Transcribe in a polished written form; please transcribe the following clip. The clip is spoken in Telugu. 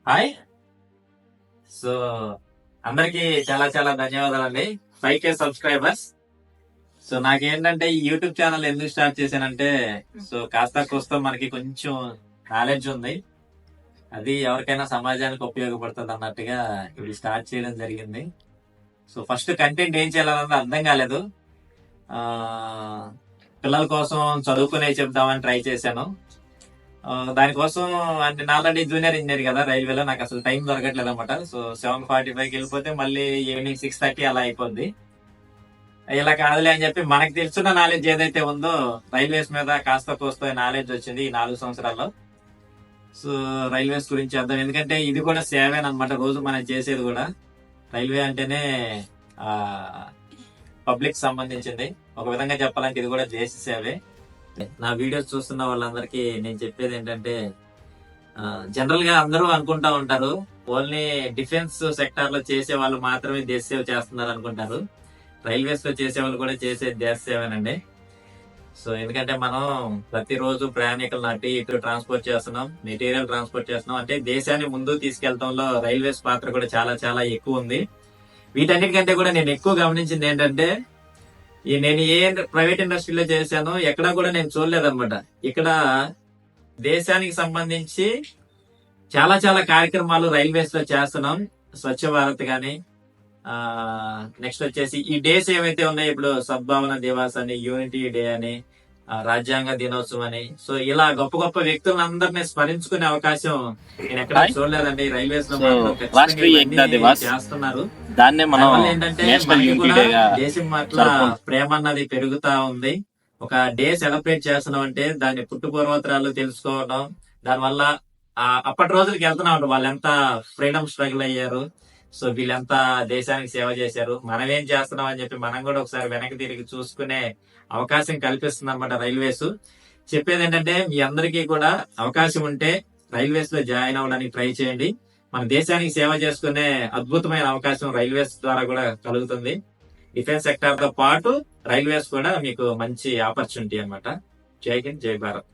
హాయ్. సో అందరికి చాలా చాలా ధన్యవాదాలండి. 5K subscribers. సో నాకేంటంటే ఈ యూట్యూబ్ ఛానల్ ఎందుకు స్టార్ట్ చేశానంటే, సో కాస్త కోస్త మనకి కొంచెం నాలెడ్జ్ ఉంది, అది ఎవరికైనా సమాజానికి ఉపయోగపడుతుంది అన్నట్టుగా ఇది స్టార్ట్ చేయడం జరిగింది. సో ఫస్ట్ కంటెంట్ ఏం చేయాలన్నది అర్థం కాలేదు. ఆ పిల్లల కోసం చదువుకునే చెప్దామని ట్రై చేశాను. దానికోసం అంటే నా ఆల్రెడీ జూనియర్ ఇంజనీర్ కదా రైల్వేలో, నాకు అసలు టైం దొరకట్లేదు అనమాట. సో 7:45కి వెళ్ళిపోతే మళ్ళీ ఈవినింగ్ 6:30 అలా అయిపోద్ది. ఇలా కాదులే అని చెప్పి మనకు తెలుసున్న నాలెడ్జ్ ఏదైతే ఉందో రైల్వేస్ మీద కాస్త కోస్త నాలెడ్జ్ వచ్చింది ఈ 4 సంవత్సరాల్లో. సో రైల్వేస్ గురించి అర్థం, ఎందుకంటే ఇది కూడా సేవేనమాట. రోజు మనం చేసేది కూడా రైల్వే అంటేనే పబ్లిక్ సంబంధించింది. ఒక విధంగా చెప్పాలంటే ఇది కూడా దేశ సేవే. నా వీడియోస్ చూస్తున్న వాళ్ళందరికీ నేను చెప్పేది ఏంటంటే, జనరల్ గా అందరూ అనుకుంటా ఉంటారు ఓన్లీ డిఫెన్స్ సెక్టార్ లో చేసే వాళ్ళు మాత్రమే దేశ సేవ చేస్తున్నారు అనుకుంటారు. రైల్వేస్ లో చేసే వాళ్ళు కూడా చేసే దేశ సేవేనండి. సో ఎందుకంటే మనం ప్రతిరోజు ప్రయాణికులను అటు ఇటు ట్రాన్స్పోర్ట్ చేస్తున్నాం, మెటీరియల్ ట్రాన్స్పోర్ట్ చేస్తున్నాం. అంటే దేశాన్ని ముందుకు తీసుకెళ్లడంలో రైల్వేస్ పాత్ర కూడా చాలా చాలా ఎక్కువ ఉంది. వీటన్నిటికంటే కూడా నేను ఎక్కువ గమనించింది ఏంటంటే, నేను ఏ ప్రైవేట్ ఇండస్ట్రీలో చేశానో ఎక్కడా కూడా నేను చూడలేదన్నమాట. ఇక్కడ దేశానికి సంబంధించి చాలా చాలా కార్యక్రమాలు రైల్వేస్ లో చేస్తున్నాం. స్వచ్ఛ భారత్ గాని, నెక్స్ట్ వచ్చేసి ఈ డేస్ ఏవైతే ఉన్నాయో, ఇప్పుడు సద్భావన దివాస్ అని, యూనిటీ డే అని, రాజ్యాంగ దినోత్సవం అని, సో ఇలా గొప్ప గొప్ప వ్యక్తులందరినీ స్మరించుకునే అవకాశం నేను ఎక్కడ చూడలేదండి. రైల్వేస్ లో చేస్తున్నారు. ఏంటంటే దేశం పట్ల ప్రేమ అన్నది పెరుగుతా ఉంది. ఒక డే సెలబ్రేట్ చేస్తున్నాం అంటే దాని పుట్టు పూర్వోత్తరాలు తెలుసుకోవడం, దానివల్ల అప్పటి రోజులకి వెళ్తున్నాం, వాళ్ళు ఎంత ఫ్రీడమ్ స్ట్రగుల్ అయ్యారు, సో వీళ్ళంతా దేశానికి సేవ చేశారు, మనం ఏం చేస్తున్నాం అని చెప్పి మనం కూడా ఒకసారి వెనక్కి తిరిగి చూసుకునే అవకాశం కల్పిస్తుంది అనమాట రైల్వేస్. చెప్పేది ఏంటంటే, మీ అందరికీ కూడా అవకాశం ఉంటే రైల్వేస్ లో జాయిన్ అవ్వడానికి ట్రై చేయండి. మన దేశానికి సేవ చేసుకునే అద్భుతమైన అవకాశం రైల్వేస్ ద్వారా కూడా కలుగుతుంది. డిఫెన్స్ సెక్టార్ తో పాటు రైల్వేస్ కూడా మీకు మంచి ఆపర్చునిటీ అన్నమాట. జై హింద్, జై భారత్.